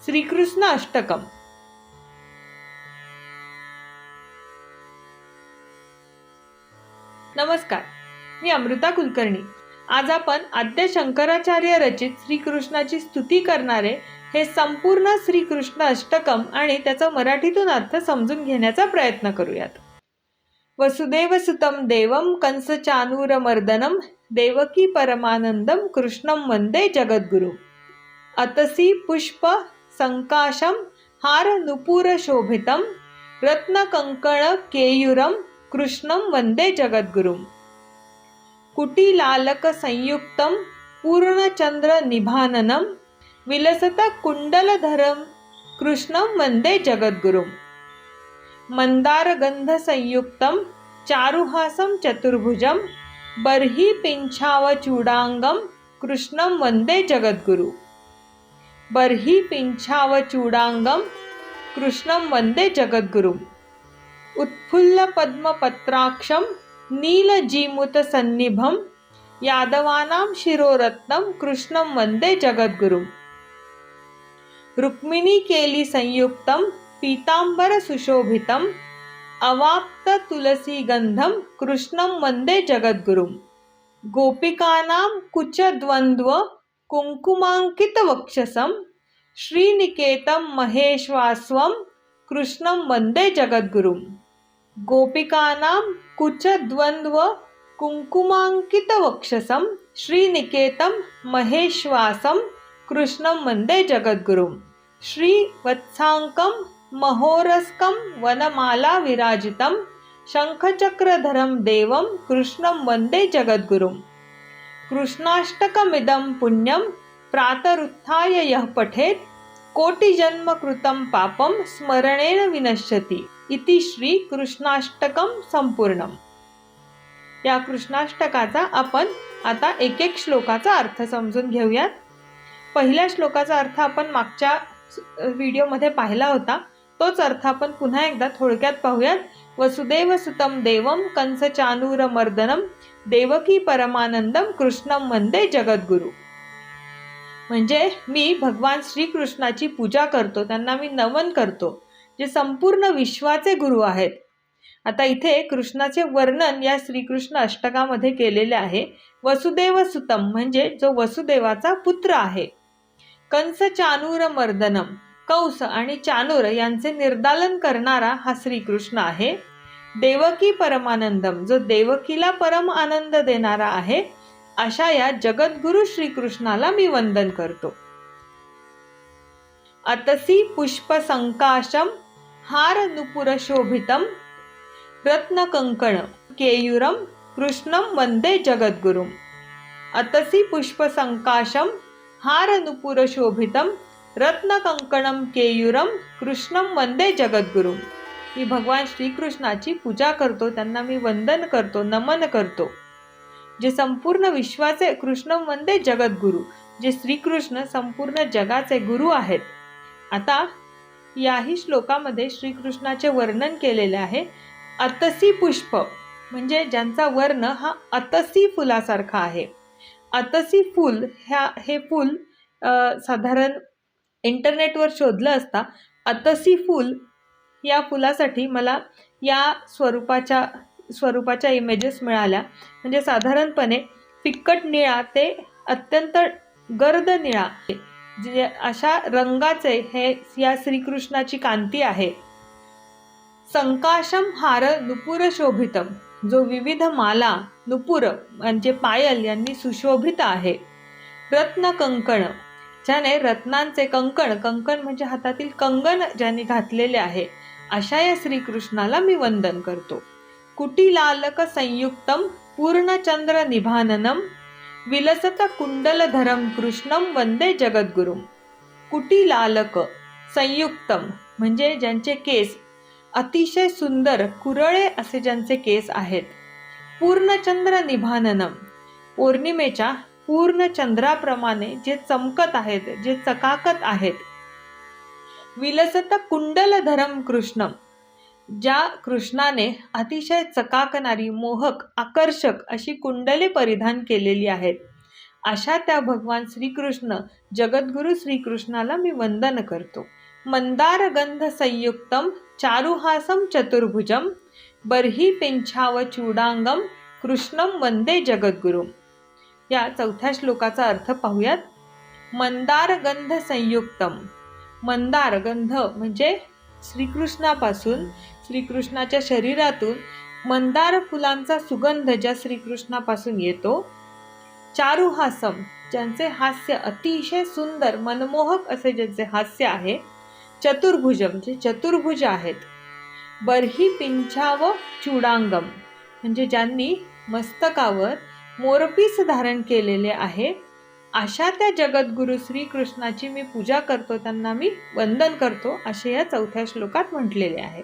श्रीकृष्ण अष्टकम. नमस्कार, मी अमृता कुलकर्णी. आज आपण आद्य शंकराचार्य रचित श्रीकृष्णाची स्तुती करणारे हे संपूर्ण श्रीकृष्ण अष्टकम आणि त्याचा मराठीतून अर्थ समजून घेण्याचा प्रयत्न करूयात. वसुदेव सुतं देवं कंस चानूर मर्दनम देवकी परमानंदम कृष्णं वंदे जगद्गुरु. अतसी पुष्प संकाशम हार नुपुर शोभितम रत्न कंकण केयुरम कृष्णं वंदे जगद्गुरुम. कुटिलालक संयुक्तम पूर्णचंद्र निभाननम विलसत कुंडलधरम कृष्णं वंदे जगद्गुरुम. मंदार गंध संयुक्तम चारुहासम चतुर्भुजम बर्ही पिंछाव चूडांगम कृष्णं वंदे जगद्गुरु. बर्ही पिंछाव चूडांगम कृष्णं वंदे जगद्गुरुम. उत्फुल्ल पद्मपत्राक्षम नीलजीमुत सन्निभम यादवानां शिरोरत्नम कृष्णं वंदे जगद्गुरुम. रुक्मिणी केली संयुक्तम पीतांबर सुशोभितम अवाप्त तुलसी गंधम कृष्णं वंदे जगद्गुरुम. गोपिकानां कुचद्वंद्व कुंकुमांकित वक्षसम श्रीनिकेतम महेश्वास्वम कृष्णं वंदे जगद्गुरुम. गोपिकानां कुचद्वंद्व कुंकुमांकित वक्षसम श्रीनिकेतम महेश्वासम कृष्णं वंदे जगद्गुरुम. श्रीवत्सांकं महोरस्कं वनमाला विराजितं शंखचक्रधरं देवं कृष्णं वंदे जगद्गुरुम. कृष्णाष्टकमिदं पुण्यं प्रातरुत्थाय यः पठेत् कोटिजन्म कृतं पापं स्मरणेन विनश्यति. इति श्री कृष्णाष्टकम संपूर्णम. या कृष्णाष्टकाचा आपण आता एक एक श्लोकाचा अर्थ समजून घेऊयात. पहिल्या श्लोकाचा अर्थ आपण मागच्या व्हिडिओमध्ये पाहिला होता. तोच अर्थ आपण पुन्हा एकदा थोडक्यात पाहूयात. वसुदेव सुतं देवं कंस चानूर मर्दनम देवकी परमानंदम कृष्णं वंदे जगद्गुरु. म्हणजे मी भगवान श्रीकृष्णाची पूजा करतो, त्यांना मी नमन करतो, जे संपूर्ण विश्वाचे गुरु आहेत. आता इथे कृष्णाचे वर्णन या श्रीकृष्ण अष्टकामध्ये केलेले आहे. वसुदेव सुतम म्हणजे जो वसुदेवाचा पुत्र आहे. कंस चानूर मर्दनम कंस आणि चानूर यांचे निर्दालन करणारा हा श्रीकृष्ण आहे. देवकी परमानंदम जो देवकीला परम आनंद देणारा आहे. अशा या जगद्गुरु श्रीकृष्णाला मी वंदन करतो. अतसी पुष्प संकाशम हार नुपुर शोभितम रत्न कंकण केयुरम कृष्णं वंदे जगद्गुरुम. अतसी पुष्प संकाशम हार नुपुर शोभितम रत्न कंकणम केयुरम कृष्णं वंदे जगद्गुरुम. मी भगवान श्रीकृष्णाची पूजा करतो, त्यांना मी वंदन करतो, नमन करतो, जे संपूर्ण विश्वाचे कृष्णं वंदे जगद्गुरु, जे श्रीकृष्ण संपूर्ण जगाचे गुरु आहेत. आता याही श्लोकामध्ये श्रीकृष्णाचे वर्णन केलेले आहे. अतसी पुष्प म्हणजे ज्यांचा वर्ण हा अतसी फुलासारखा आहे. अतसी फूल हे फूल साधारण इंटरनेटवर शोधलं असता अतसी फूल या फुलासाठी मला या स्वरूपाच्या इमेजेस मिळाल्या. म्हणजे साधारणपणे फिक्कट निळा ते अत्यंत गर्द निळा जे अशा रंगाचे हे या श्रीकृष्णाची कांती आहे. संकाशम हार नुपुर शोभितम जो विविध माला नुपुर म्हणजे पायल यांनी सुशोभित आहे. रत्न कंकण ज्याने रत्नांचे कंकण म्हणजे हातातील कंगन ज्यांनी घातलेले आहे. अशा या श्रीकृष्णाला मी वंदन करतो. कुटिलालक संयुक्तम पूर्णचंद्र निभाननम विलसत कुंडलधरम कृष्णं वंदे जगद्गुरुम. कुटिलालक संयुक्तम म्हणजे ज्यांचे केस अतिशय सुंदर कुरळे असे ज्यांचे केस आहेत. पूर्णचंद्र निभाननम पौर्णिमेच्या पूर्ण चंद्राप्रमाणे जे चमकत आहेत, जे चकाकत आहेत. विलसत कुंडलधरम कृष्णम ज्या कृष्णाने अतिशय चकाकणारी मोहक आकर्षक अशी कुंडले परिधान केलेली आहेत. अशा त्या भगवान श्रीकृष्ण जगद्गुरु श्रीकृष्णाला मी वंदन करतो. मंदार गंध संयुक्तम चारुहासम चतुर्भुजम बर्ही पिंछाव चूडांगम कृष्णम वंदे जगद्गुरुम. या चौथ्या श्लोकाचा अर्थ पाहूयात. मंदार गंध संयुक्तम. मंदार गंध म्हणजे श्रीकृष्णापासून, श्रीकृष्णाच्या शरीरातून मंदार फुलांचा सुगंध ज्या श्रीकृष्णापासून येतो. चारुहासम, ज्यांचे हास्य अतिशय सुंदर मनमोहक असे ज्यांचे हास्य आहे. चतुर्भुजम, जे चतुर्भुज आहेत. बर्ही पिंछाव चूडांगम, म्हणजे ज्यांनी मस्तकावर मोरपीस धारण केलेले आहे. अशा त्या जगद्गुरु श्रीकृष्णाची मी पूजा करतो, त्यांना मी वंदन करतो, असे या चौथ्या श्लोकात म्हटलेले आहे.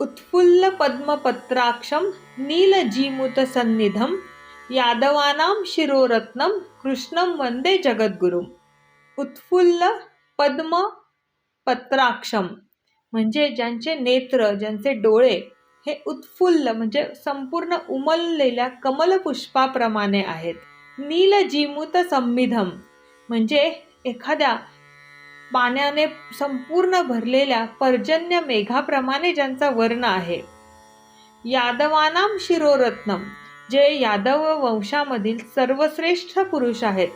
उत्फुल्ल पद्मपत्राक्षम नीलजीमुत सन्निधम यादवानाम शिरोरत्नम कृष्णम वंदे जगद्गुरुम. उत्फुल्ल पद्म पत्राक्षम म्हणजे ज्यांचे नेत्र, ज्यांचे डोळे हे उत्फुल्ल म्हणजे संपूर्ण उमललेल्या कमलपुष्पाप्रमाणे आहेत. नीलजीमुत संमिधम म्हणजे एखाद्या पाण्याने संपूर्ण भरलेल्या पर्जन्य मेघाप्रमाणे ज्यांचा वर्ण आहे. यादवानाम शिरोरत्नम, जे यादव वंशामधील सर्वश्रेष्ठ पुरुष आहेत.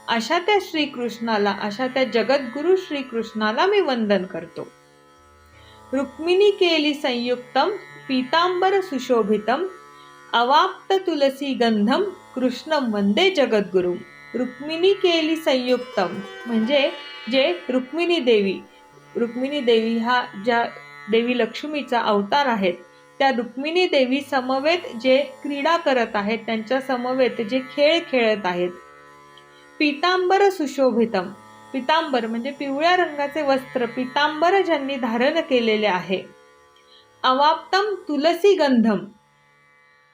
अशा त्या श्रीकृष्णाला, अशा त्या जगद्गुरु श्रीकृष्णाला मी वंदन करतो. रुक्मिणी केली संयुक्तम पीतांबर सुशोभितम अवाप्त तुलसी गंधम कृष्णम वंदे जगद्गुरुम. रुक्मिणी केली संयुक्तम म्हणजे जे रुक्मिणी देवी हा ज्या देवी लक्ष्मीचा अवतार आहेत, त्या रुक्मिणी देवी समवेत जे क्रीडा करत आहेत, त्यांच्या समवेत जे खेळ खेळत आहेत. पीतांबर सुशोभितम, पीतांबर म्हणजे पिवळ्या रंगाचे वस्त्र, पीतांबर ज्यांनी धारण केलेले आहे. अवाप्तम तुलसी गंधम,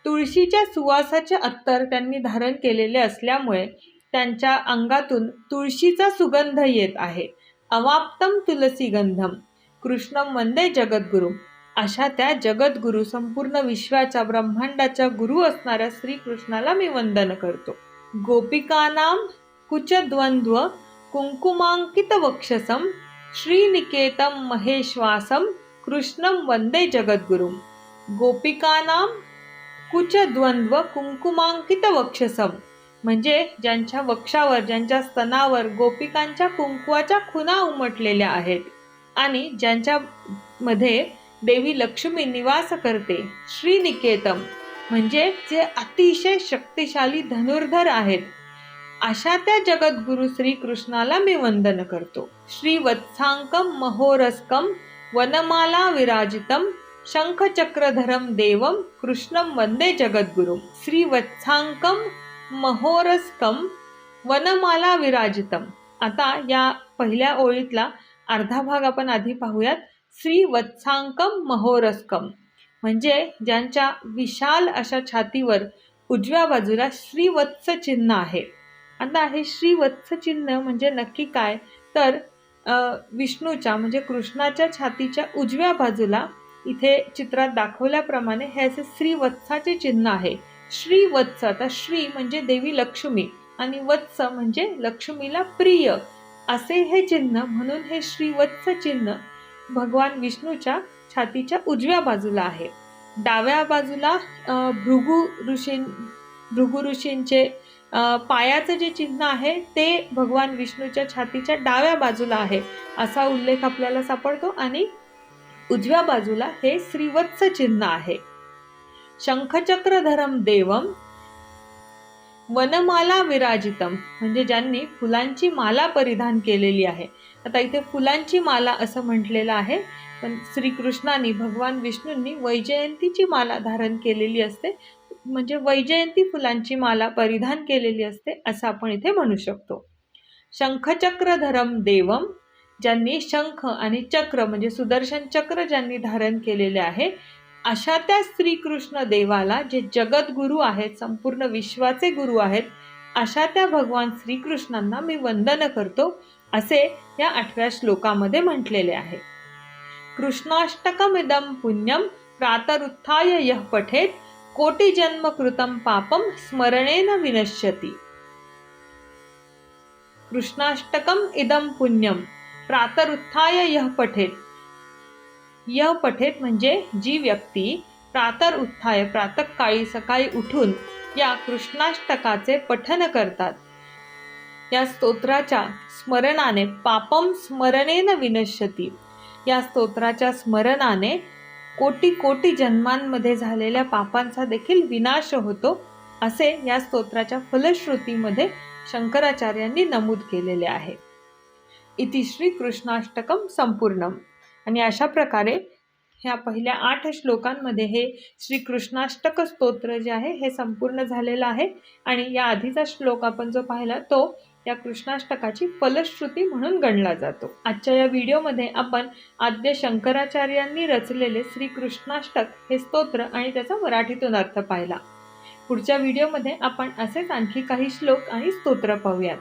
तुळशीच्या सुवासाचे अत्तर त्यांनी धारण केलेले असल्यामुळे त्यांच्या अंगातून तुळशीचा सुगंध येत आहे. अवाप्तम तुलसी गंधम कृष्णम वंदे जगद्गुरु. अशा त्या जगद्गुरु, संपूर्ण विश्वाच्या ब्रह्मांडाच्या गुरु असणाऱ्या श्रीकृष्णाला मी वंदन करतो. गोपिकानाम कुचद्वंद्व कुंकुमांकित वक्षसम श्रीनिकेतम महेश्वासम कृष्णम वंदे जगद्गुरुम. गोपिकानाम कुचद्वंद्व कुंकुमांकित वक्षसम म्हणजे ज्यांच्या वक्षावर, ज्यांच्या स्तनावर गोपिकांच्या कुंकवाच्या खुणा उमटलेल्या आहेत आणि ज्यांच्या मध्ये देवी लक्ष्मी निवास करते. श्रीनिकेतम म्हणजे जे अतिशय शक्तिशाली धनुर्धर आहेत. अशा त्या जगद्गुरु श्रीकृष्णाला मी वंदन करतो. श्रीवत्सांकम महोरस्कम वनमाला विराजितम शंखचक्रधरम देवम कृष्णम वंदे जगद्गुरुम. श्रीवत्सांकम महोरस्कम वनमाला विराजितम. आता या पहिल्या ओळीतला अर्धा भाग आपण आधी पाहूयात. श्रीवत्सांकम महोरस्कम म्हणजे ज्यांच्या विशाल अशा छातीवर उजव्या बाजूला श्रीवत्स चिन्ह आहे. आता हे श्रीवत्स चिन्ह म्हणजे नक्की काय, तर विष्णूच्या म्हणजे कृष्णाच्या छातीच्या उजव्या बाजूला इथे चित्रात दाखवल्याप्रमाणे हे असे श्रीवत्साचे चिन्ह आहे. श्रीवत्स, आता श्री म्हणजे देवी लक्ष्मी आणि वत्स म्हणजे लक्ष्मीला प्रिय असे हे चिन्ह, म्हणून हे श्रीवत्स चिन्ह भगवान विष्णूच्या छातीच्या उजव्या बाजूला आहे. डाव्या बाजूला भृगु ऋषींचे पायाचं जे चिन्ह आहे ते भगवान विष्णूच्या छातीच्या डाव्या बाजूला आहे असा उल्लेख आपल्याला सापडतो आणि उजव्या बाजूला हे श्रीवत्स चिन्ह आहे. शंखचक्रधरम देवम वनमाला विराजितम म्हणजे ज्यांनी फुलांची माला परिधान केलेली आहे. आता इथे फुलांची माला असं म्हटलेलं आहे, पण श्रीकृष्णांनी, भगवान विष्णूंनी वैजयंतीची माला धारण केलेली असते, म्हणजे वैजयंती फुलांची माला परिधान केलेली असते असं आपण इथे म्हणू शकतो. शंखचक्रधरम देवम ज्यांनी शंख आणि चक्र म्हणजे सुदर्शन चक्र ज्यांनी धारण केलेले आहे. अशा त्या श्रीकृष्ण देवाला, जे जगद्गुरु आहेत, संपूर्ण विश्वाचे गुरु आहेत, अशा त्या भगवान श्रीकृष्णांना मी वंदन करतो असे या 8व्या श्लोकामध्ये म्हटलेले आहे. कृष्णाष्टकमिदं पुण्यम प्रातरुत्थाय यः पठेत कोटी जन्म कृतं पापम स्मरणेन विनश्यति. कृष्णाष्टकम इदम पुण्यम प्रातरुत्थाय यः पठेत. यः पठेत म्हणजे जी व्यक्ती प्रातरुत्थाय प्रातःकाळी सकाळी उठून या कृष्णाष्टकाचे पठन करतात. या स्तोत्राच्या स्मरणाने पापम स्मरणेन विनश्यती. या स्तोत्राच्या स्मरणाने कोटी कोटी जन्मांमध्ये झालेल्या पापांचा देखील विनाश होतो, असे या स्तोत्राच्या फलश्रुतीमध्ये शंकराचार्यांनी नमूद केलेले आहे. इति श्री कृष्णाष्टकम संपूर्णम. आणि अशा प्रकारे ह्या पहिल्या 8 श्लोकांमध्ये हे श्री कृष्णाष्टक स्तोत्र जे आहे हे संपूर्ण झालेलं आहे. आणि या आधीचा श्लोक आपण जो पाहिला तो या कृष्णाष्टकाची फलश्रुती म्हणून गणला जातो. आजच्या या व्हिडिओमध्ये आपण आद्य शंकराचार्यांनी रचलेले श्री कृष्णाष्टक हे स्तोत्र आणि त्याचा मराठीतून अर्थ पाहिला. पुढच्या व्हिडिओमध्ये आपण असेच आणखी काही श्लोक आणि स्तोत्र पाहूयात.